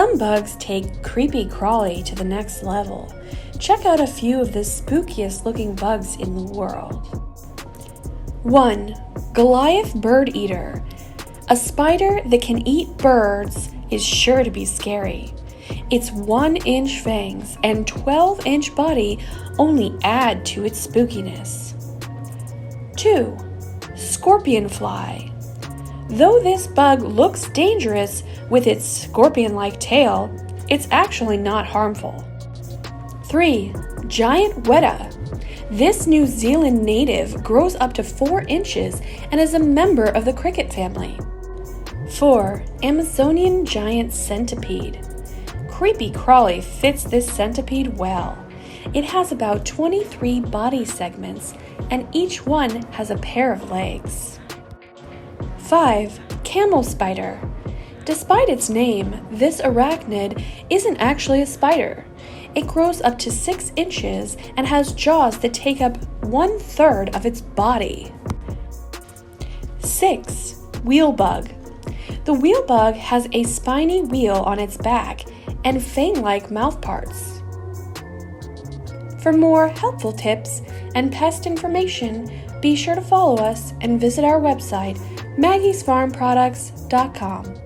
Some bugs take creepy crawly to the next level. Check out a few of the spookiest looking bugs in the world. 1. Goliath Birdeater. A spider that can eat birds is sure to be scary. Its 1-inch fangs and 12-inch body only add to its spookiness. 2. Scorpion fly. Though this bug looks dangerous with its scorpion-like tail, it's actually not harmful. 3. Giant Weta. This New Zealand native grows up to 4 inches and is a member of the cricket family. 4. Amazonian giant centipede. Creepy crawly fits this centipede well. It has about 23 body segments, and each one has a pair of legs. 5. Camel Spider. Despite its name, this arachnid isn't actually a spider. It grows up to 6 inches and has jaws that take up 1/3 of its body. 6. Wheel bug. The wheel bug has a spiny wheel on its back and fang-like mouthparts. For more helpful tips and pest information, be sure to follow us and visit our website, maggiesfarmproducts.com.